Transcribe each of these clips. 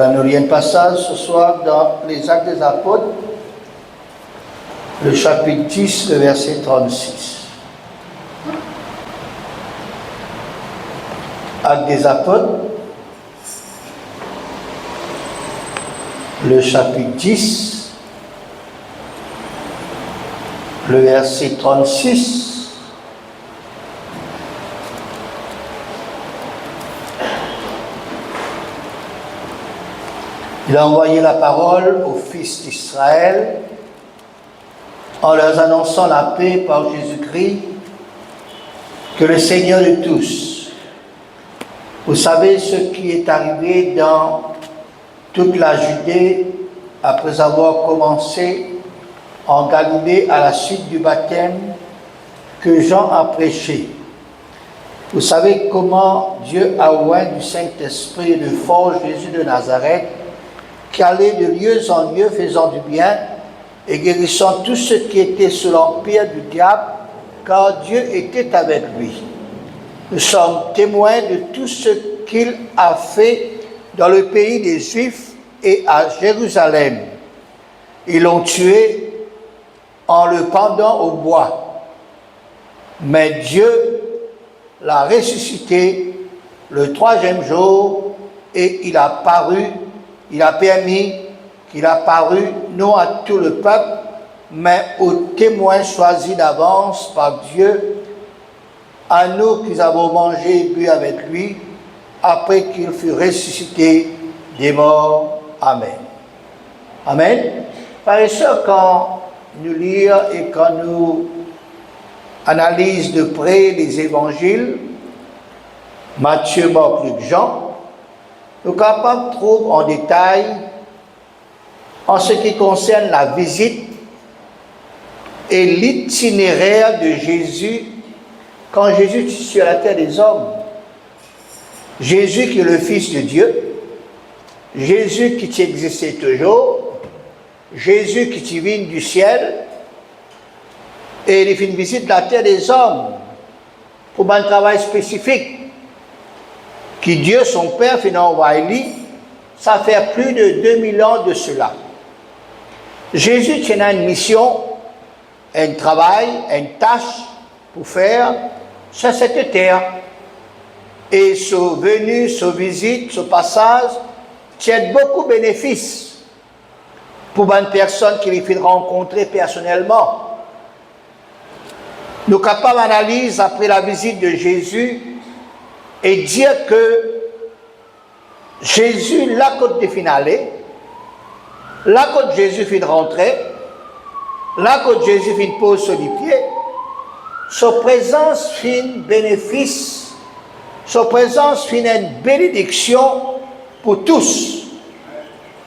Nous lire un passage ce soir dans les Actes des Apôtres, le chapitre 10, le verset 36. Actes des Apôtres, le chapitre 10, le verset 36. Il a envoyé la parole aux fils d'Israël en leur annonçant la paix par Jésus-Christ, que le Seigneur de tous. Vous savez ce qui est arrivé dans toute la Judée après avoir commencé en Galilée à la suite du baptême que Jean a prêché. Vous savez comment Dieu a oint du Saint-Esprit et de force Jésus de Nazareth, qui allait de lieu en lieu faisant du bien et guérissant tous ceux qui étaient sous l'empire du diable, car Dieu était avec lui. Nous sommes témoins de tout ce qu'il a fait dans le pays des Juifs et à Jérusalem. Ils l'ont tué en le pendant au bois. Mais Dieu l'a ressuscité le troisième jour et il a permis qu'il a paru non à tout le peuple, mais aux témoins choisis d'avance par Dieu, à nous qui avons mangé et bu avec lui, après qu'il fut ressuscité des morts. Amen. Amen. Frères et sœurs, quand nous lisons et quand nous analysons de près les évangiles, Matthieu, Marc, Luc, Jean, nous sommes capables de trouver en détail en ce qui concerne la visite et l'itinéraire de Jésus quand Jésus est sur la terre des hommes. Jésus qui est le Fils de Dieu, Jésus qui existait toujours, Jésus qui vient du ciel, et il fait une visite de la terre des hommes pour un travail spécifique qui Dieu, son Père, fait envoyer, ça fait plus de 2000 ans de cela. Jésus tient une mission, un travail, une tâche pour faire sur cette terre. Et sa venue, sa visite, ce passage, tient beaucoup de bénéfices pour une personne qui lui fait rencontrer personnellement. Nous sommes capables d'analyser après la visite de Jésus et dire que Jésus, là côté finale, là côté Jésus fin de rentrer, là côté Jésus fin de pose sur les pieds, sa présence fin bénéfice, sa présence fin une bénédiction pour tous,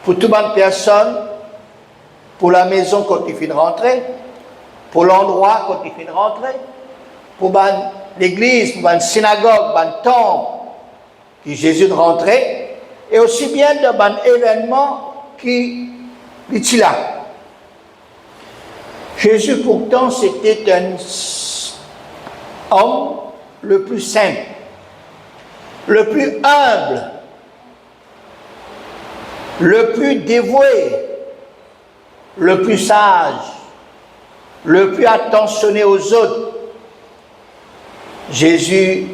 pour toute bonne personne, pour la maison quand il fin de rentrer, pour l'endroit quand il fin de rentrer, pour l'église, pour une synagogue, pour un temple qui Jésus de rentrer, et aussi bien dans un événement qui est là. Jésus pourtant c'était un homme le plus simple, le plus humble, le plus dévoué, le plus sage, le plus attentionné aux autres. Jésus,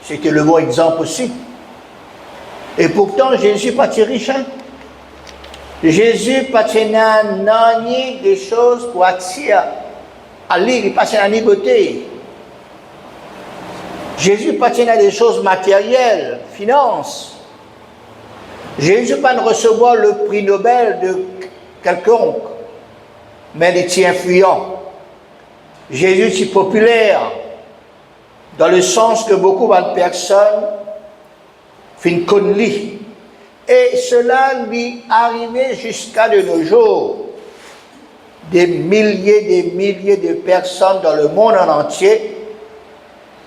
c'était le bon exemple aussi. Et pourtant, Jésus pas riche. Jésus pas ni des choses pour attirer à lire, il pas ni beauté. Jésus pas des choses matérielles, finances. Jésus pas recevoir le prix Nobel de quelconque, mais il est influent. Jésus est populaire, dans le sens que beaucoup de personnes connaissent lui. Et cela lui arrivait jusqu'à de nos jours. Des milliers de personnes dans le monde en entier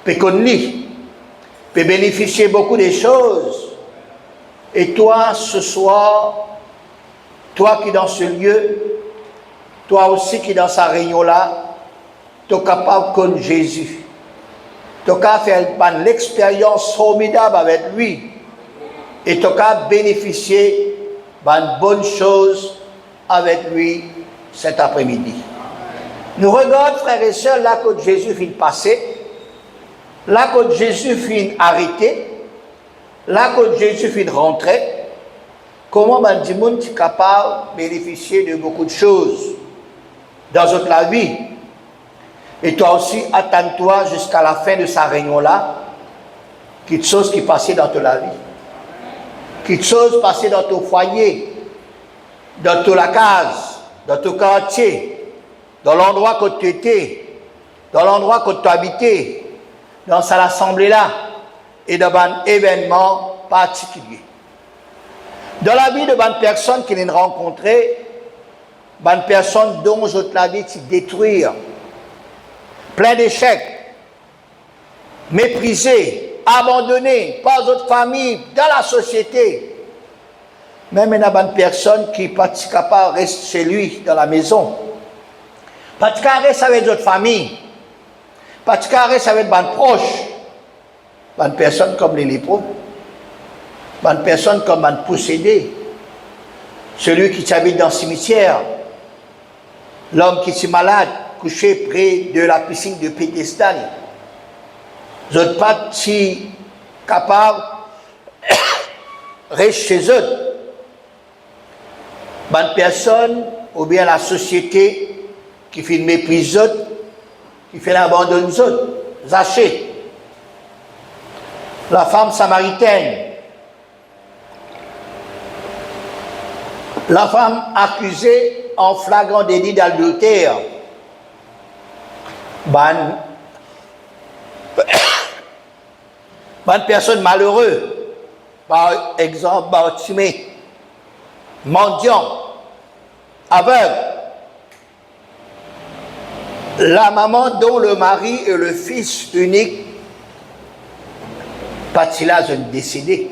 peuvent connaître lui, peuvent bénéficier beaucoup de choses. Et toi, ce soir, toi qui es dans ce lieu, toi aussi qui es dans sa réunion là, tu es capable de connaître Jésus. Tu es capable de faire l'expérience formidable avec lui. Et tu as bénéficié une bonne chose avec lui cet après-midi. Nous regardons, frères et sœurs, là que Jésus vient passer, là que Jésus vient arrêter, là que Jésus vient rentrer. Comment ben du monde est capable de bénéficier de beaucoup de choses dans toute la vie. Et toi aussi, attends-toi jusqu'à la fin de sa réunion-là, quelque chose qui passait dans toute la vie. Quelque chose passait dans ton foyer, dans ta case, dans ton quartier, dans l'endroit que tu étais, dans l'endroit que tu habitais, dans cette assemblée-là, et dans un événement particulier. Dans la vie de bonnes personnes qui viennent rencontrer, bonnes personnes dont la vie s'est détruire, plein d'échecs, méprisés, abandonnés par d'autres familles, dans la société. Même une bonne personne qui n'est pas capable de rester chez lui, dans la maison. Pas capable de rester avec d'autres familles. Pas capable de rester avec bonnes proches. Bonnes personnes comme les lépreux. Bonne personne comme un possédé, celui qui habite dans le cimetière, l'homme qui est malade, couché près de la piscine de Bethesda. Vous n'êtes pas si capable de rester chez eux. Bonne personne, ou bien la société qui fait méprise eux, qui fait l'abandon eux, Zachée, la femme samaritaine, la femme accusée en flagrant délit d'adultère. Bonne personne malheureuse. Par exemple, Bartimée, mendiant, aveugle. La maman dont le mari et le fils unique partilage décédé.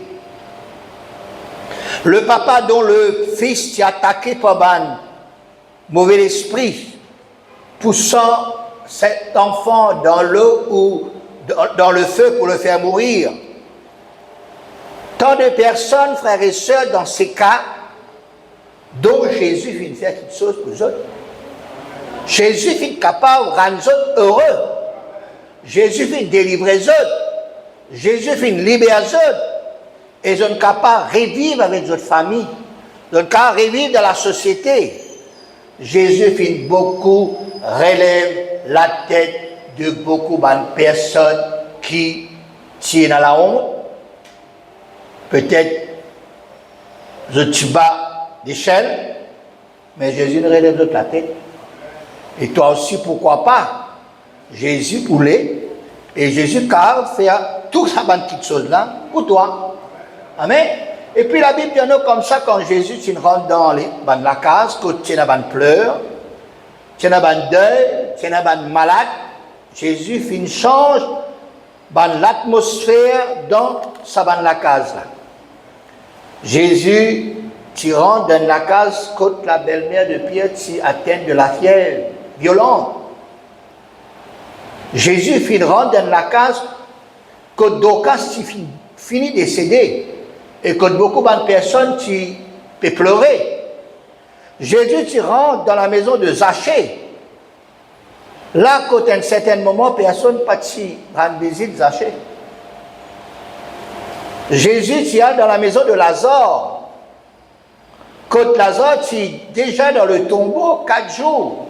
Le papa dont le fils est attaqué par un mauvais esprit, poussant cet enfant dans l'eau ou dans le feu pour le faire mourir. Tant de personnes, frères et sœurs, dans ces cas, dont Jésus vient faire quelque chose pour eux autres. Jésus vient capable de rendre eux autres heureux. Jésus vient délivrer eux autres. Jésus vient libérer eux autres. Et ils sont capables de revivre avec notre famille. Ils sont capables de revivre dans la société. Jésus fait beaucoup relève la tête de beaucoup de personnes qui tiennent à la honte. Peut-être je suis bas d'échelle, mais Jésus ne relève de la tête. Et toi aussi, pourquoi pas? Jésus voulait, et Jésus car faire tout ça, petite chose là pour toi. Amen. Et puis la Bible dit comme ça, quand Jésus rentre dans la case, quand tu as pleurs, tu as deuil, tu as malade, Jésus change l'atmosphère dans la case là. Jésus, tu rentres dans la case quand la belle-mère de Pierre t'y atteint de la fièvre violente. Jésus rentre dans la case quand Dorcas finit de décéder. Et que beaucoup de personnes tu peux pleurer. Jésus tu rentres dans la maison de Zachée. Là, quand à un certain moment, personne pas tu rend visite Zachée. Jésus tu es dans la maison de Lazare. Quand Lazare tu es déjà dans le tombeau 4 jours.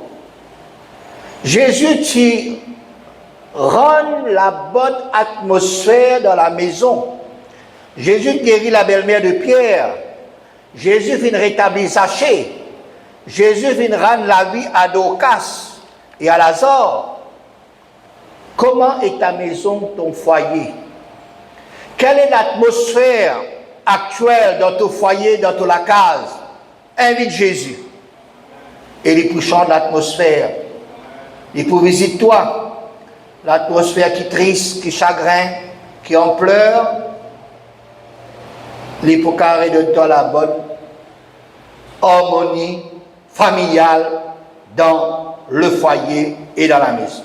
Jésus tu rend la bonne atmosphère dans la maison. Jésus guérit la belle-mère de Pierre. Jésus vient rétablir Zachée. Jésus vient rendre la vie à Dorcas et à Lazare. Comment est ta maison, ton foyer? Quelle est l'atmosphère actuelle dans ton foyer, dans ta case? Invite Jésus. Et il peut changer l'atmosphère. Il peut visiter toi. L'atmosphère qui est triste, qui est chagrin, qui en pleure. Il peut carrer de toi la bonne harmonie familiale dans le foyer et dans la maison.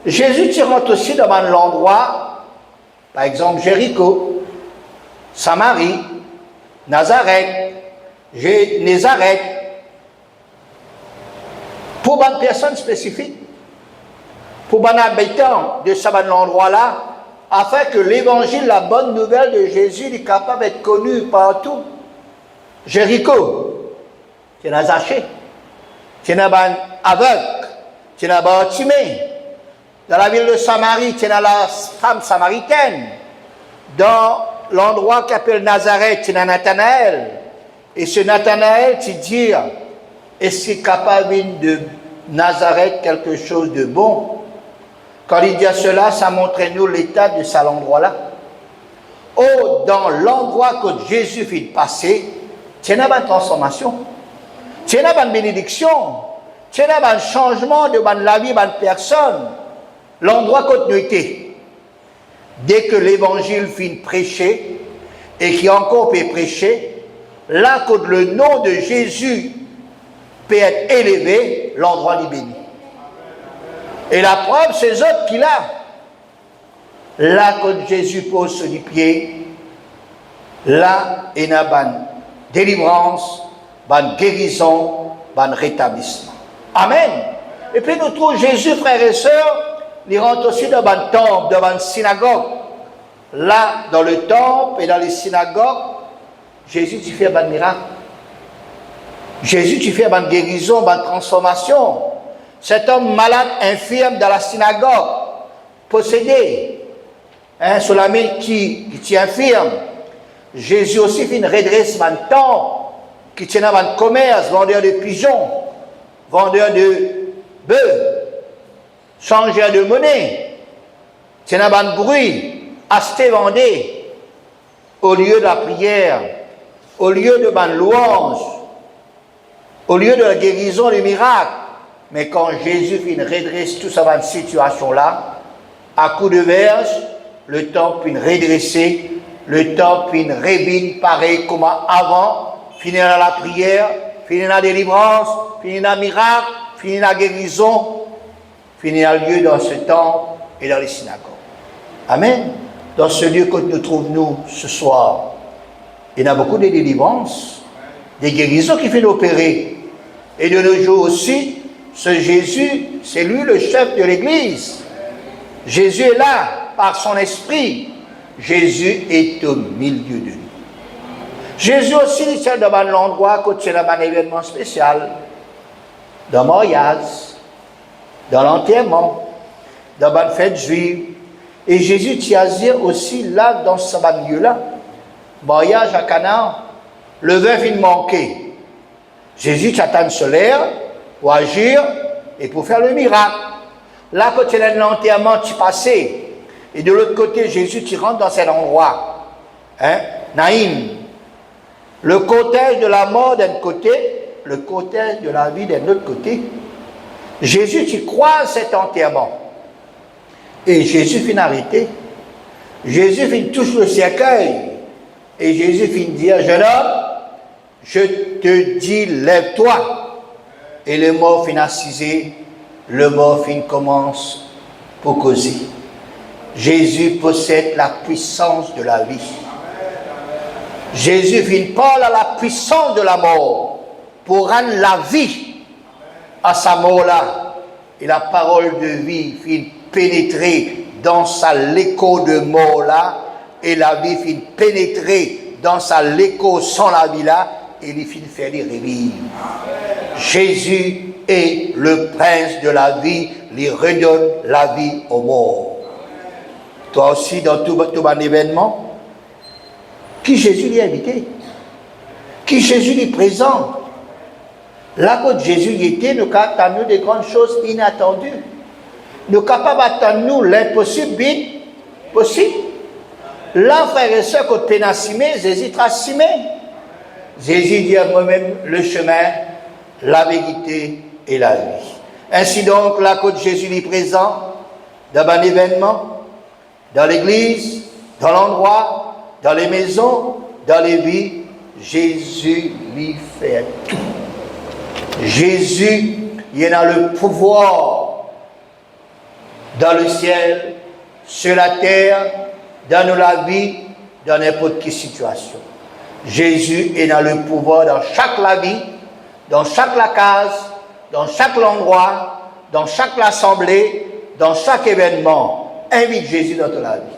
Jésus tu rentres aussi dans un endroit, par exemple Jéricho, Samarie, Nazareth, j'ai Nazareth. Pour une personne spécifique, pour un habitant de ce endroit-là, afin que l'évangile, la bonne nouvelle de Jésus, est capable d'être connu partout. Jéricho, c'est un Zaché, c'est un aveugle, c'est un Bartimée. Dans la ville de Samarie, c'est la femme samaritaine. Dans l'endroit qu'appelle Nazareth, c'est un Nathanaël. Et ce Nathanaël, tu dis, est-ce qu'il est capable de Nazareth quelque chose de bon? Quand il dit cela, ça montre nous l'état de cet endroit-là. Oh, dans l'endroit que Jésus fit passer, c'est une transformation, c'est une bénédiction, c'est un changement de la vie de la personne. L'endroit que nous étions, dès que l'évangile fit prêcher, et qui encore peut prêcher, là que le nom de Jésus peut être élevé, l'endroit est béni. Et la preuve, c'est eux qu'il a. Là que Jésus pose sur les pieds, là, il y a une délivrance, une guérison, un rétablissement. Amen. Et puis nous trouvons Jésus, frères et sœurs, il rentre aussi dans un temple, dans une synagogue. Là, dans le temple et dans les synagogues, Jésus, tu fais un miracle. Jésus, tu fais une guérison, une transformation. Cet homme malade, infirme dans la synagogue, possédé, sur la main qui est infirme. Jésus aussi fait une redresse dans le temple, qui tient dans un commerce, vendeur de pigeons, vendeur de bœufs, changeur de monnaie, tient dans un bruit, acheter, vendez, au lieu de la prière, au lieu de la louange, au lieu de la guérison, du miracle. Mais quand Jésus fait une redresse toute cette situation-là, à coup de verge, le temple finit redresser, le temple finit rébine pareil comme avant, finit dans la prière, finit dans la délivrance, finit dans le miracle, finit dans la guérison, finit dans le lieu dans ce temple et dans les synagogues. Amen. Dans ce lieu que nous trouvons ce soir, il y a beaucoup de délivrances, des guérisons qui viennent opérer. Et de nos jours aussi, ce Jésus, c'est lui le chef de l'Église. Jésus est là, par son esprit. Jésus est au milieu de nous. Jésus aussi, c'est dans un endroit, quand c'est dans un événement spécial, dans le mariage, dans l'enterrement, dans une fête juive. Et Jésus tient aussi là, dans ce milieu-là. Mariage à Canaan, le vin vient de manquer. Jésus t'attend solaire pour agir et pour faire le miracle. Là, quand il y a l'enterrement, tu passes. Et de l'autre côté, Jésus, tu rentres dans cet endroit. Naïm. Le cortège de la mort d'un côté, le cortège de la vie d'un autre côté. Jésus, tu croises cet enterrement. Et Jésus finit arrêté. Jésus finit touche le cercueil. Et Jésus finit dire, jeune homme, je te dis, lève-toi. Et le mort finit assisé, le mort finit commence pour causer. Jésus possède la puissance de la vie. Jésus vient parler à la puissance de la mort pour rendre la vie à sa mort-là. Et la parole de vie vient pénétrer dans sa l'écho de mort-là. Et la vie vient pénétrer dans sa l'écho sans la vie-là. Et il finit faire les revivre. Jésus est le prince de la vie, il redonne la vie aux morts. Toi aussi, dans tout un événement, qui Jésus lui a invité, qui Jésus lui présente. Là, quand Jésus y était, nous attendons des grandes choses inattendues. Nous sommes capables d'attendre l'impossible, possible. Là, frères et sœurs, quand on a simé, Jésus a simé. Jésus dit à moi-même le chemin, la vérité et la vie. Ainsi donc, là, quand Jésus est présent, dans un événement, dans l'église, dans l'endroit, dans les maisons, dans les vies, Jésus lui fait tout. Jésus, il a le pouvoir dans le ciel, sur la terre, dans la vie, dans n'importe quelle situation. Jésus est dans le pouvoir dans chaque la vie, dans chaque la case, dans chaque endroit, dans chaque assemblée, dans chaque événement. Invite Jésus dans ta vie.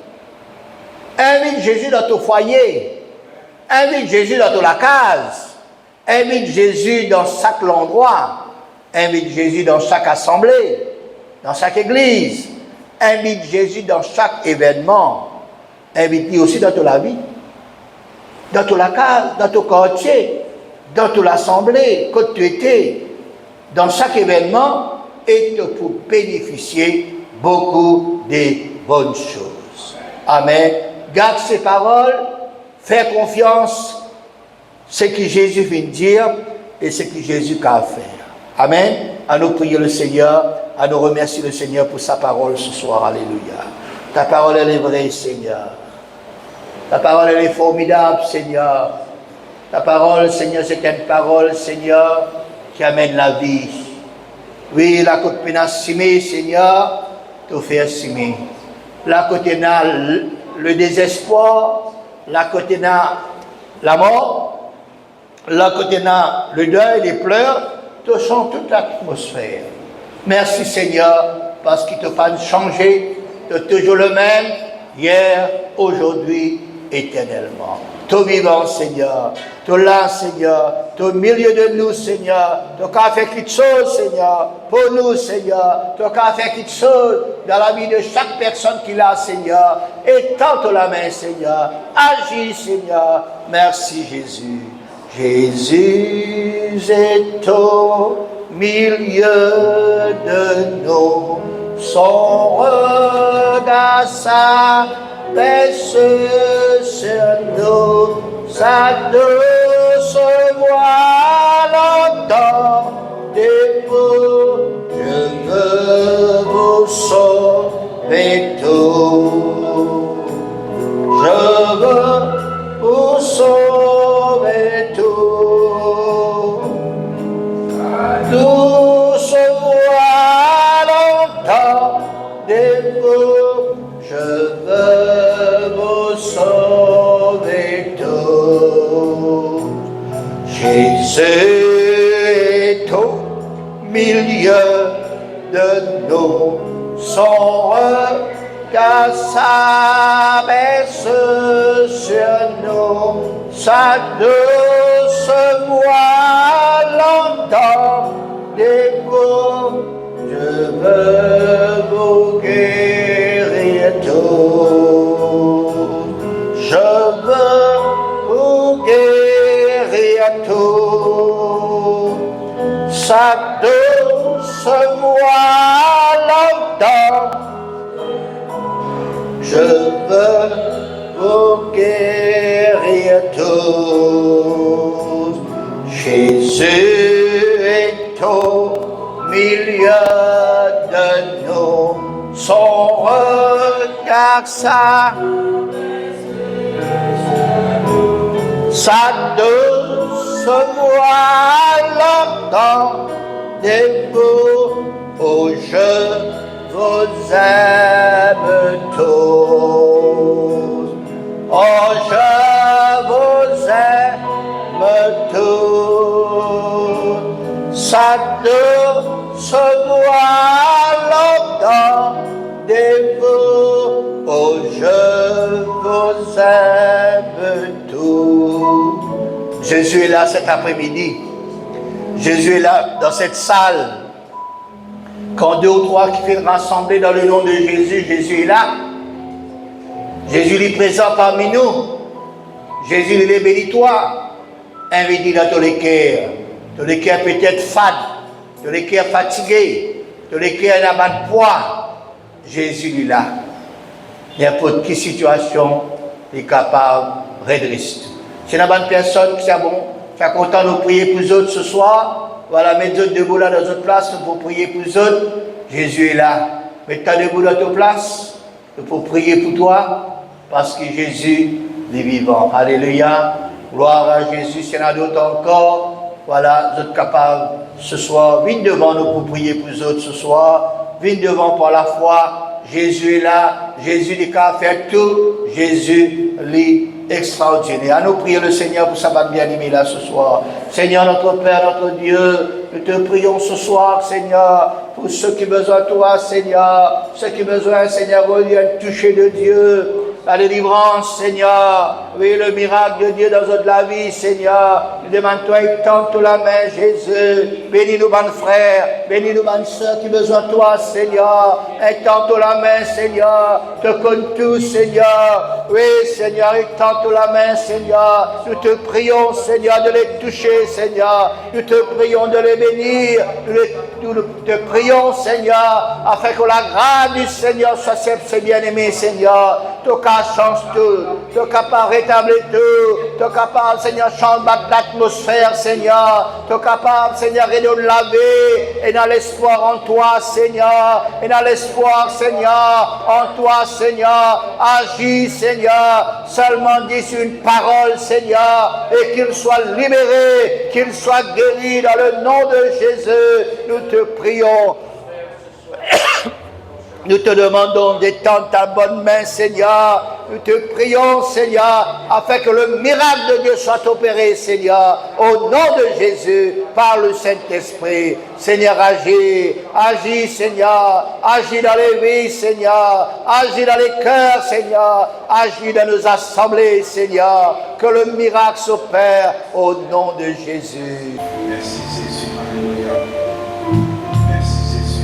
Invite Jésus dans ton foyer. Invite Jésus dans la case. Invite Jésus dans chaque endroit. Invite Jésus dans chaque assemblée, dans chaque église. Invite Jésus dans chaque événement. Invite-lui aussi dans ta vie. Dans toute la case, dans ton quartier, dans toute l'assemblée, quand tu étais, dans chaque événement, et pour bénéficier beaucoup de bonnes choses. Amen. Garde ces paroles, fais confiance, ce que Jésus vient de dire et ce que Jésus a à faire. Amen. À nous prier le Seigneur, à nous remercier le Seigneur pour sa parole ce soir. Alléluia. Ta parole, elle est vraie, Seigneur. Ta parole, elle est formidable, Seigneur. Ta parole, Seigneur, c'est une parole, Seigneur, qui amène la vie. Oui, la côté pénal simé, Seigneur, te faire simé. La côté n'a le désespoir, la côté n'a la mort, la côté n'a le deuil, les pleurs, te chante toute l'atmosphère. Merci, Seigneur, parce qu'il te pas changé, tu es toujours le même, hier, aujourd'hui, éternellement. Tout vivant, Seigneur. Tout là, Seigneur. Tout au milieu de nous, Seigneur. Tu as fait quelque chose, Seigneur. Pour nous, Seigneur. Tu as fait quelque chose dans la vie de chaque personne qui l'a, Seigneur. Étends la main, Seigneur. Agis, Seigneur. Merci, Jésus. Jésus est au milieu de nous. Son regard s'abaisse sur nous, sa douce voix l'entend des mots. Je veux vous sauver tout. Je veux vous sauver tout. Douce voix l'entend des mots. Je veux vous sauver tous. Jésus est au milieu de nous. Son regard s'abaisse sur nous. Sa douce voix l'entend des mots. Je veux vous guérir tous. Je veux vous guérir tous. Sa douce voix l'entend. Je veux vous guérir tous. Jésus est au milieu de nous, son regard sa douce voix l'entend des mots. Oh, je vous aime tous. Oh, je vous aime tous. Sa douce voix l'entend des mots. Oh, je vous aime tous. Jésus est là cet après-midi. Jésus est là dans cette salle. Quand deux ou trois qui viennent rassembler dans le nom de Jésus, Jésus est là. Jésus est présent parmi nous. Jésus est béni-toi. Invite dans tous les cœurs. Tous les cœurs peut-être fades. Tous les cœurs fatigués. Tous les cœurs n'ont pas de poids. Jésus est là. N'importe quelle situation est capable de redresser tout. Si la bonne personne qui est bon, qui est content de prier pour les autres ce soir, voilà, mettez les autres debout là dans votre place pour prier pour les autres. Jésus est là. Mets-toi debout dans ta place pour prier pour toi, parce que Jésus est vivant. Alléluia. Gloire à Jésus. S'il y en a d'autres encore, voilà, vous êtes capables ce soir. Venez devant nous pour prier pour les autres ce soir. Venez devant par la foi. Jésus est là. Jésus est capable de faire tout. Jésus est extraordinaire. À nous prier le Seigneur pour sa femme bien-aimée là ce soir. Seigneur notre Père, notre Dieu, nous te prions ce soir, Seigneur, pour ceux qui ont besoin de toi, Seigneur, ceux qui ont besoin, Seigneur, de toucher de Dieu, la délivrance, Seigneur, oui, le miracle de Dieu dans notre la vie, Seigneur. Nous demandons-toi, étends la main, Jésus. Bénis-nous, bonnes frères, bénis-nous, bonnes sœurs qui ont besoin de toi, Seigneur. Étends la main, Seigneur. Te connais tous, Seigneur. Oui, Seigneur, étends la main, Seigneur. Nous te prions, Seigneur, de les toucher, Seigneur. Nous te prions de les bénir. Nous te prions, Seigneur, afin que la grâce du Seigneur soit ses bien-aimés, Seigneur. Change tout, tu capable de rétablir tout, tu capable, Seigneur, changer l'atmosphère, Seigneur, tu capable, Seigneur, de nous laver, et dans l'espoir en toi, Seigneur, et dans l'espoir, Seigneur, en toi, Seigneur, agis, Seigneur, seulement dis une parole, Seigneur, et qu'il soit libéré, qu'il soit guéri dans le nom de Jésus, nous te prions. Nous te demandons d'étendre ta bonne main, Seigneur. Nous te prions, Seigneur, afin que le miracle de Dieu soit opéré, Seigneur, au nom de Jésus, par le Saint-Esprit. Seigneur, agis, Seigneur, agis dans les vies, Seigneur, agis dans les cœurs, Seigneur, agis dans nos assemblées, Seigneur, que le miracle s'opère au nom de Jésus. Merci, Jésus, alléluia. Merci, Jésus.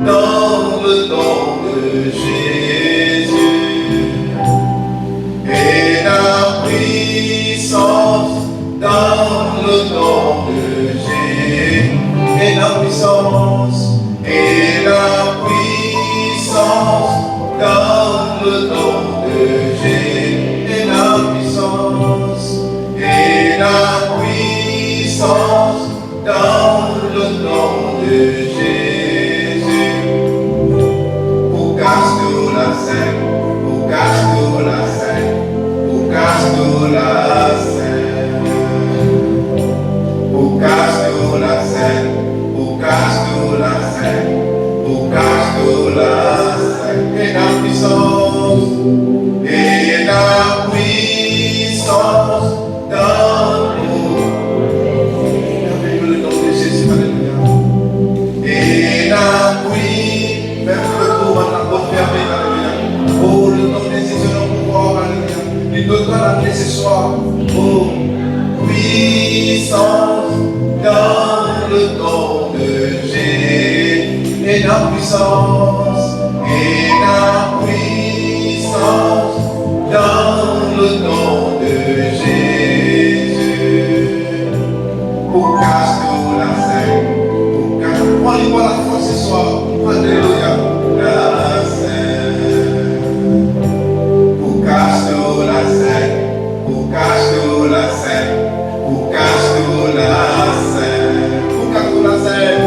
Dans le nom de Jésus, puissance dans le nom de Jésus. Pour casse la scène, pour casse la scène, pour casse la scène, pour casse la scène, pour casse la scène, pour casse la scène, et la puissance, et la puissance dans le nom de Jésus, alléluia. Et la puissance, même le tour va la confirmer, alléluia. Oh, le nom de Jésus, le pouvoir, alléluia. Il nous doit l'appeler ce soir. Oh, puissance dans le nom de Jésus. Et la puissance, et la puissance dans le nom de Jésus. Pour casse la scène, pour casse. On y voit la force ce soir. Alléluia. La scène. Pour casse la scène, pour casse la scène, pour casse la scène, pour casse la scène,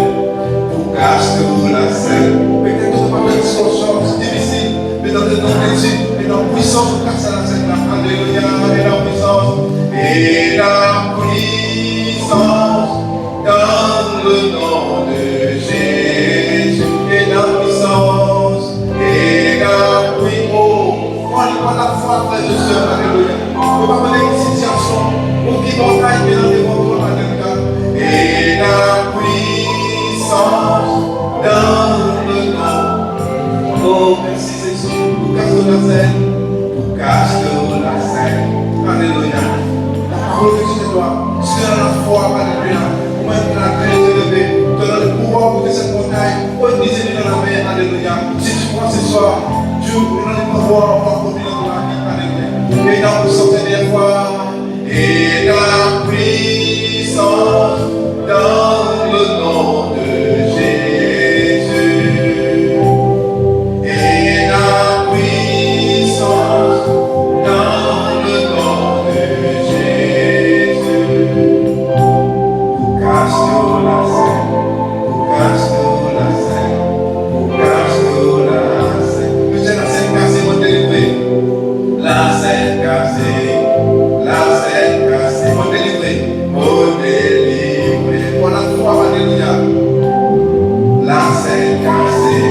pour casse la scène. Peut-être que pas mettre son chant, c'est difficile, mais dans le nom de Jésus, et dans la puissance, pour casser la scène. Alléluia. Et la puissance, et la puissance dans le nom de Jésus. Et la puissance, et la puissance. On y voit la foi, frères et sœurs, alléluia. On va mener une situation, on vit dans la vie, dans les moments, alléluia. Et la puissance dans le nom. Oh, merci Jésus, pour casser la scène, pour casser la scène, alléluia. La parole de Dieu doit, c'est la foi, alléluia. Pour mettre la grâce élevée, donner le pouvoir pour que cette montagne, on disait dans la main, alléluia. Si tu crois ce soir, Dieu vous donne le pouvoir, on va continuer dans la vie, alléluia. Et dans le sortir des fois, et la puissance dans le nom de Jésus. Et la puissance dans le nom de Jésus. Pour casser la scène, pour casser la scène, pour casser la scène. Que j'ai la scène cassée, mon délivré. La scène cassée, mon délivré, mon délivré. Pour la foi, alléluia. La scène cassée,